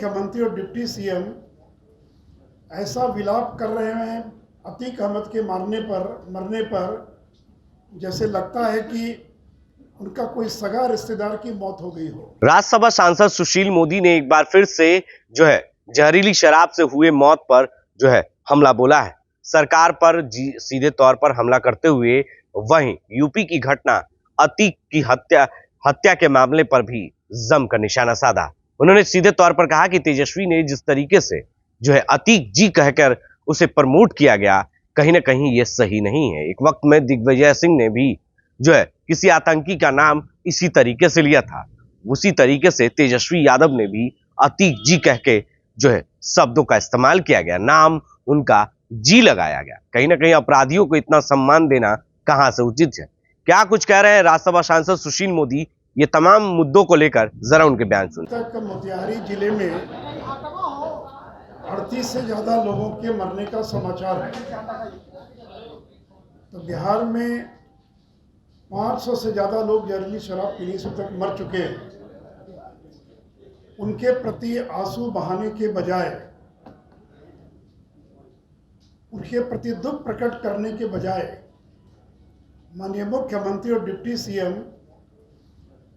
मुख्यमंत्री और deputy CM ऐसा विलाप कर रहे हैं अतीक अहमद के मरने पर जैसे लगता है कि उनका कोई सगा रिश्तेदार की मौत हो गई हो। राज्यसभा सांसद सुशील मोदी ने एक बार फिर से जहरीली शराब से हुए मौत पर हमला बोला है। सरकार पर सीधे तौर पर हमला करते हुए वहीं यूपी की घटना अतीक की हत्या के मामले पर भी जमकर निशाना साधा। उन्होंने सीधे तौर पर कहा कि तेजस्वी ने जिस तरीके से अतीक जी कहकर उसे प्रमोट किया गया, कहीं ना कहीं यह सही नहीं है। एक वक्त में दिग्विजय सिंह ने भी किसी आतंकी का नाम इसी तरीके से लिया था। उसी तरीके से तेजस्वी यादव ने भी अतीक जी कह के शब्दों का इस्तेमाल किया गया, नाम उनका जी लगाया गया। कहीं ना कहीं अपराधियों को इतना सम्मान देना कहां से उचित है। क्या कुछ कह रहे हैं राज्यसभा सांसद सुशील मोदी, ये तमाम मुद्दों को लेकर जरा उनके बयान सुनिए। तक मोतिहारी जिले में 38 से ज्यादा लोगों के मरने का समाचार है। तो बिहार में 500 से ज्यादा लोग जहरीली शराब पीने से तक मर चुके हैं। उनके प्रति आंसू बहाने के बजाय, उनके प्रति दुख प्रकट करने के बजाय माननीय मुख्यमंत्री और डिप्टी सीएम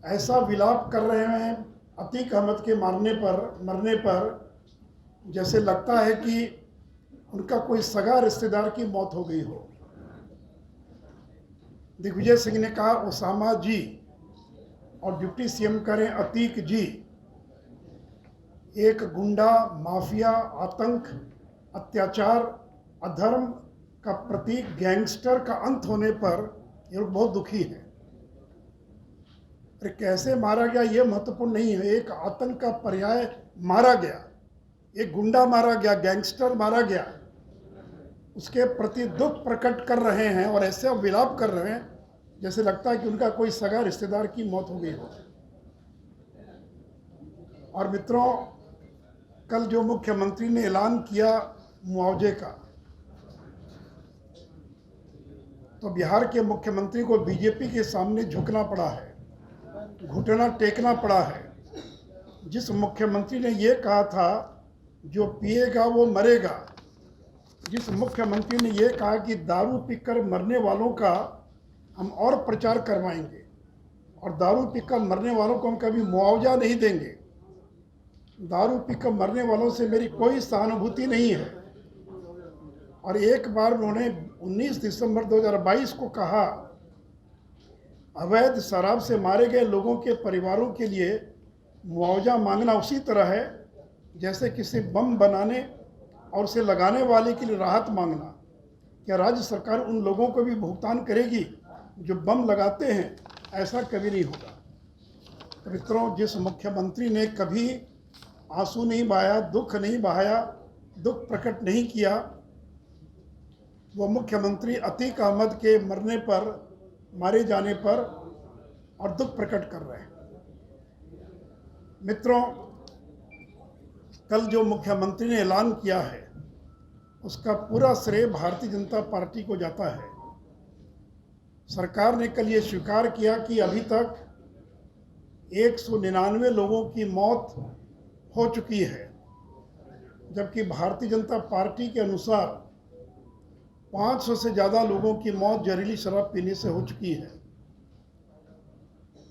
ऐसा विलाप कर रहे हैं अतीक अहमद के मरने पर जैसे लगता है कि उनका कोई सगा रिश्तेदार की मौत हो गई हो। दिग्विजय सिंह ने कहा ओसामा जी और डिप्टी सीएम करें अतीक जी। एक गुंडा, माफिया, आतंक, अत्याचार, अधर्म का प्रतीक, गैंगस्टर का अंत होने पर ये लोग बहुत दुखी हैं। अरे कैसे मारा गया ये महत्वपूर्ण नहीं है, एक आतंक का पर्याय मारा गया, एक गुंडा मारा गया, गैंगस्टर मारा गया, उसके प्रति दुख प्रकट कर रहे हैं और ऐसे विलाप कर रहे हैं जैसे लगता है कि उनका कोई सगा रिश्तेदार की मौत हो गई हो। और मित्रों, कल जो मुख्यमंत्री ने ऐलान किया मुआवजे का, तो बिहार के मुख्यमंत्री को बीजेपी के सामने झुकना पड़ा है, घुटना टेकना पड़ा है। जिस मुख्यमंत्री ने ये कहा था जो पिएगा वो मरेगा, जिस मुख्यमंत्री ने ये कहा कि दारू पीकर मरने वालों का हम और प्रचार करवाएंगे और दारू पीकर मरने वालों को हम कभी मुआवजा नहीं देंगे, दारू पीकर मरने वालों से मेरी कोई सहानुभूति नहीं है। और एक बार उन्होंने 19 दिसंबर 2022 को कहा अवैध शराब से मारे गए लोगों के परिवारों के लिए मुआवजा मांगना उसी तरह है जैसे किसी बम बनाने और उसे लगाने वाले के लिए राहत मांगना। क्या राज्य सरकार उन लोगों को भी भुगतान करेगी जो बम लगाते हैं? ऐसा कभी नहीं होगा। तो मित्रों, जिस मुख्यमंत्री ने कभी आंसू नहीं बहाया, दुख नहीं बहाया, दुख प्रकट नहीं किया, वो मुख्यमंत्री अतीक अहमद के मारे जाने पर और दुख प्रकट कर रहे हैं। मित्रों, कल जो मुख्यमंत्री ने ऐलान किया है उसका पूरा श्रेय भारतीय जनता पार्टी को जाता है। सरकार ने कल ये स्वीकार किया कि अभी तक 199 लोगों की मौत हो चुकी है, जबकि भारतीय जनता पार्टी के अनुसार 500 से ज़्यादा लोगों की मौत जहरीली शराब पीने से हो चुकी है।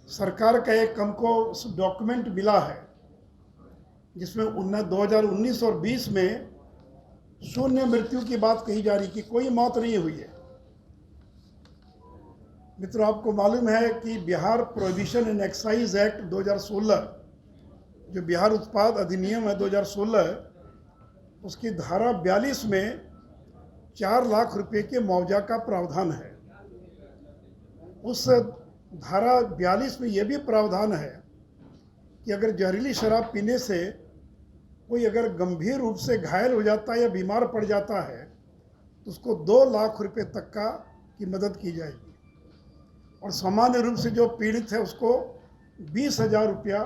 सरकार का एक हमको डॉक्यूमेंट मिला है जिसमें 2019 और 20 में शून्य मृत्यु की बात कही जा रही कि कोई मौत नहीं हुई है। मित्रों, आपको मालूम है कि Bihar prohibition and excise act 2016, जो बिहार उत्पाद अधिनियम है 2016, उसकी धारा 42 में 4 लाख रुपए के मुआवजा का प्रावधान है। उस धारा 42 में यह भी प्रावधान है कि अगर जहरीली शराब पीने से कोई अगर गंभीर रूप से घायल हो जाता है या बीमार पड़ जाता है तो उसको 2 लाख रुपए तक की मदद की जाएगी, और सामान्य रूप से जो पीड़ित है उसको 20,000 रुपया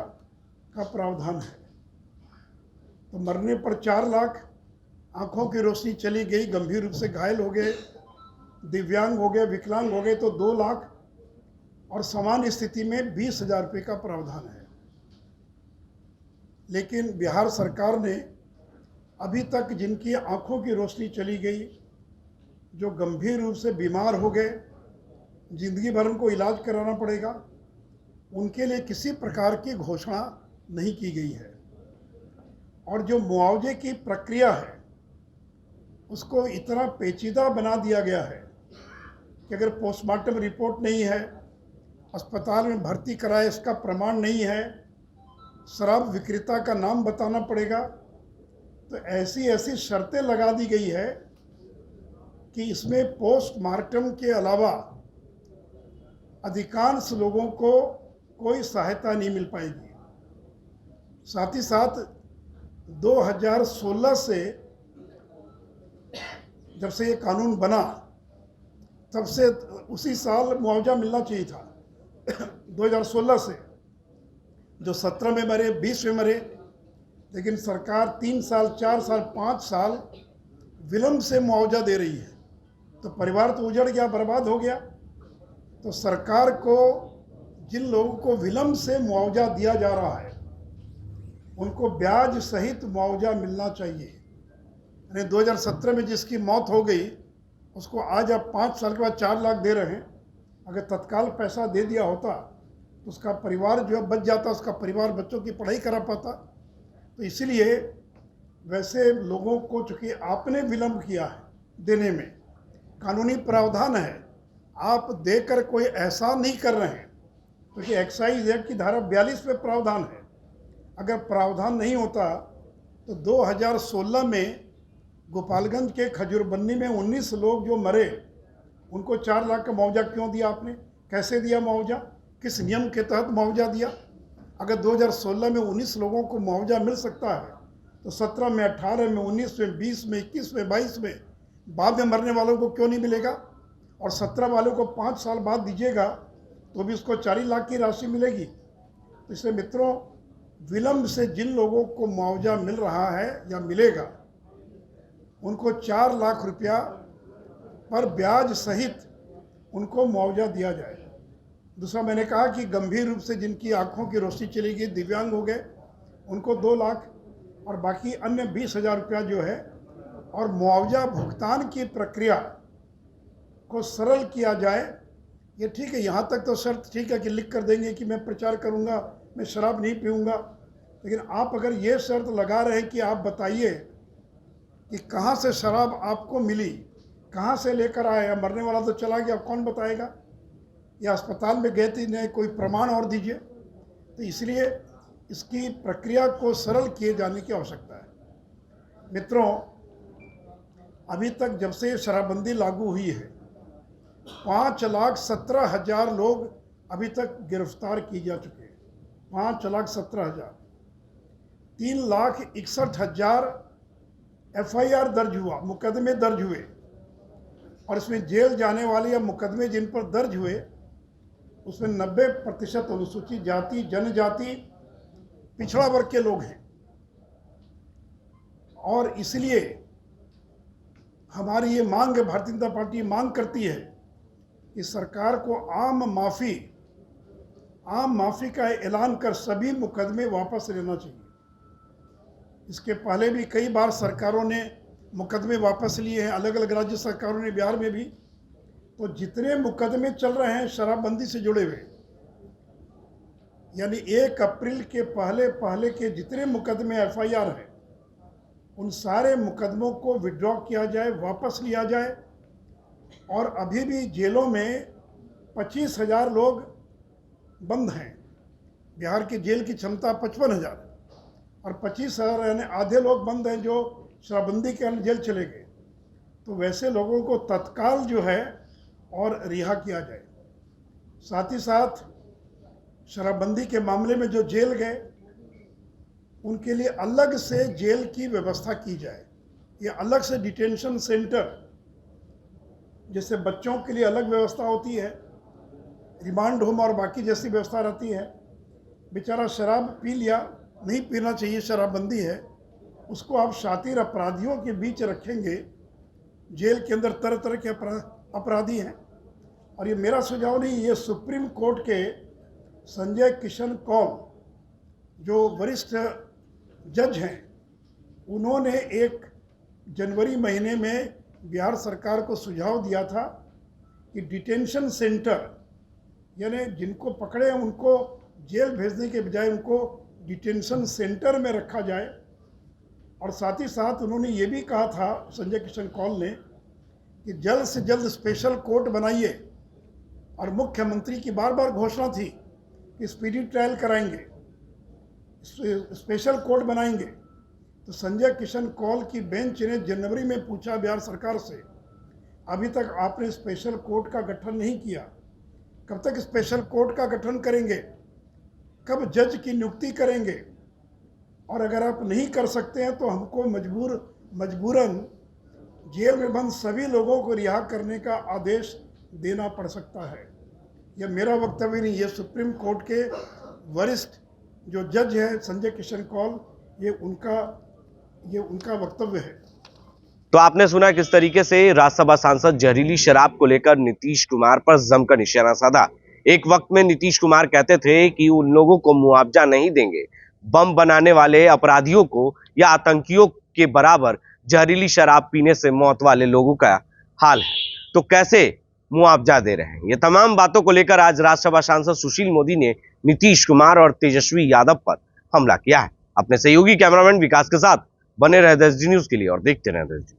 का प्रावधान है। तो मरने पर 4 लाख, आंखों की रोशनी चली गई, गंभीर रूप से घायल हो गए, दिव्यांग हो गए, विकलांग हो गए तो 2 लाख, और सामान्य स्थिति में 20,000 रुपये का प्रावधान है। लेकिन बिहार सरकार ने अभी तक जिनकी आंखों की रोशनी चली गई, जो गंभीर रूप से बीमार हो गए, जिंदगी भर उनको इलाज कराना पड़ेगा, उनके लिए किसी प्रकार की घोषणा नहीं की गई है। और जो मुआवजे की प्रक्रिया है उसको इतना पेचीदा बना दिया गया है कि अगर पोस्टमार्टम रिपोर्ट नहीं है, अस्पताल में भर्ती कराए इसका प्रमाण नहीं है, शराब विक्रेता का नाम बताना पड़ेगा, तो ऐसी ऐसी शर्तें लगा दी गई है कि इसमें पोस्टमार्टम के अलावा अधिकांश लोगों को कोई सहायता नहीं मिल पाएगी। साथ ही साथ 2016 से जब से ये कानून बना तब से उसी साल मुआवजा मिलना चाहिए था 2016 से, जो 17 में मरे, 20 में मरे, लेकिन सरकार 3 साल, 4 साल, 5 साल विलंब से मुआवजा दे रही है। तो परिवार तो उजड़ गया, बर्बाद हो गया। तो सरकार को जिन लोगों को विलंब से मुआवजा दिया जा रहा है उनको ब्याज सहित मुआवजा मिलना चाहिए। यानी 2017 में जिसकी मौत हो गई उसको आज आप 5 साल के बाद 4 लाख दे रहे हैं। अगर तत्काल पैसा दे दिया होता तो उसका परिवार जो है बच जाता, उसका परिवार बच्चों की पढ़ाई करा पाता। तो इसीलिए वैसे लोगों को चूँकि आपने विलंब किया है देने में, कानूनी प्रावधान है, आप देकर कोई एहसान नहीं कर रहे हैं, क्योंकि एक्साइज एक्ट की धारा 42 में प्रावधान है। अगर प्रावधान नहीं होता तो 2016 में गोपालगंज के खजूरबन्नी में 19 लोग जो मरे उनको 4 लाख का मुआवजा क्यों दिया आपने? कैसे दिया मुआवजा? किस नियम के तहत मुआवजा दिया? अगर 2016 में 19 लोगों को मुआवजा मिल सकता है तो 17 में, 18 में, 19 में, 20 में, 21 में, 22 में बाद में मरने वालों को क्यों नहीं मिलेगा? और 17 वालों को 5 साल बाद दीजिएगा तो भी उसको 4 लाख की राशि मिलेगी। तो इसलिए मित्रों, विलंब से जिन लोगों को मुआवजा मिल रहा है या मिलेगा उनको 4 लाख रुपया पर ब्याज सहित उनको मुआवजा दिया जाए। दूसरा, मैंने कहा कि गंभीर रूप से जिनकी आंखों की रोशनी चली गई, दिव्यांग हो गए, उनको 2 लाख और बाकी अन्य 20,000 रुपया जो है, और मुआवजा भुगतान की प्रक्रिया को सरल किया जाए। ये ठीक है, यहाँ तक तो शर्त ठीक है कि लिख कर देंगे कि मैं प्रचार करूँगा, मैं शराब नहीं पीऊँगा, लेकिन आप अगर ये शर्त लगा रहे हैं कि आप बताइए कि कहाँ से शराब आपको मिली, कहाँ से लेकर आए, या मरने वाला तो चला गया, कौन बताएगा? या अस्पताल में गए थे, नहीं, कोई प्रमाण और दीजिए। तो इसलिए इसकी प्रक्रिया को सरल किए जाने की आवश्यकता है। मित्रों, अभी तक जब से शराबबंदी लागू हुई है 5,17,000 लोग अभी तक गिरफ्तार किए जा चुके हैं। 5,17,000, 3,61,000 FIR दर्ज हुआ, मुकदमे दर्ज हुए, और इसमें जेल जाने वाले या मुकदमे जिन पर दर्ज हुए उसमें 90% अनुसूचित जाति, जनजाति, पिछड़ा वर्ग के लोग हैं। और इसलिए हमारी ये मांग है, भारतीय जनता पार्टी मांग करती है कि सरकार को आम माफी का ऐलान कर सभी मुकदमे वापस लेना चाहिए। इसके पहले भी कई बार सरकारों ने मुकदमे वापस लिए हैं, अलग अलग राज्य सरकारों ने, बिहार में भी। तो जितने मुकदमे चल रहे हैं शराबबंदी से जुड़े हुए, यानी 1 अप्रैल के पहले के जितने मुकदमे FIR हैं, उन सारे मुकदमों को विड्रॉ किया जाए, वापस लिया जाए। और अभी भी जेलों में 25,000 लोग बंद हैं। बिहार की जेल की क्षमता 55,000 और 25,000 यानी आधे लोग बंद हैं जो शराबबंदी के कारण जेल चले गए। तो वैसे लोगों को तत्काल जो है और रिहा किया जाए। साथ ही साथ शराबबंदी के मामले में जो जेल गए उनके लिए अलग से जेल की व्यवस्था की जाए। ये अलग से डिटेंशन सेंटर, जैसे बच्चों के लिए अलग व्यवस्था होती है, रिमांड होम और बाकी जैसी व्यवस्था रहती है। बेचारा शराब पी लिया, नहीं पीना चाहिए, शराबबंदी है, उसको आप शातिर अपराधियों के बीच रखेंगे। जेल के अंदर तरह तरह के अपराधी हैं। और ये मेरा सुझाव नहीं, ये सुप्रीम कोर्ट के संजय किशन कौल जो वरिष्ठ जज हैं, उन्होंने एक जनवरी महीने में बिहार सरकार को सुझाव दिया था कि डिटेंशन सेंटर, यानी जिनको पकड़े उनको जेल भेजने के बजाय उनको डिटेंशन सेंटर में रखा जाए। और साथ ही साथ उन्होंने ये भी कहा था, संजय किशन कौल ने, कि जल्द से जल्द स्पेशल कोर्ट बनाइए। और मुख्यमंत्री की बार बार घोषणा थी कि स्पीडी ट्रायल कराएंगे, स्पेशल कोर्ट बनाएंगे। तो संजय किशन कौल की बेंच ने जनवरी में पूछा बिहार सरकार से, अभी तक आपने स्पेशल कोर्ट का गठन नहीं किया, कब तक स्पेशल कोर्ट का गठन करेंगे, कब जज की नियुक्ति करेंगे, और अगर आप नहीं कर सकते हैं तो हमको मजबूरन जेल में बंद सभी लोगों को रिहा करने का आदेश देना पड़ सकता है। यह मेरा वक्तव्य नहीं, ये सुप्रीम कोर्ट के वरिष्ठ जो जज है संजय किशन कौल, ये उनका वक्तव्य है। तो आपने सुना किस तरीके से राज्यसभा सांसद जहरीली शराब को लेकर नीतीश कुमार पर जमकर निशाना साधा। एक वक्त में नीतीश कुमार कहते थे कि उन लोगों को मुआवजा नहीं देंगे, बम बनाने वाले अपराधियों को या आतंकियों के बराबर जहरीली शराब पीने से मौत वाले लोगों का हाल है, तो कैसे मुआवजा दे रहे हैं। ये तमाम बातों को लेकर आज राज्यसभा सांसद सुशील मोदी ने नीतीश कुमार और तेजस्वी यादव पर हमला किया है। अपने सहयोगी कैमरामैन विकास के साथ बने रहे देश न्यूज के लिए और देखते रहे देश।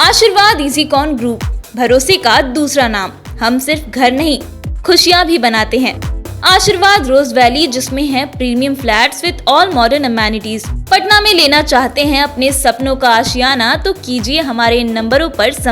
आशीर्वाद इजीकॉन ग्रुप, भरोसे का दूसरा नाम। हम सिर्फ घर नहीं, खुशियां भी बनाते हैं। आशीर्वाद रोज वैली, जिसमें है premium flats with all modern amenities. Patna में लेना चाहते हैं अपने सपनों का आशियाना, तो कीजिए हमारे इन नंबरों पर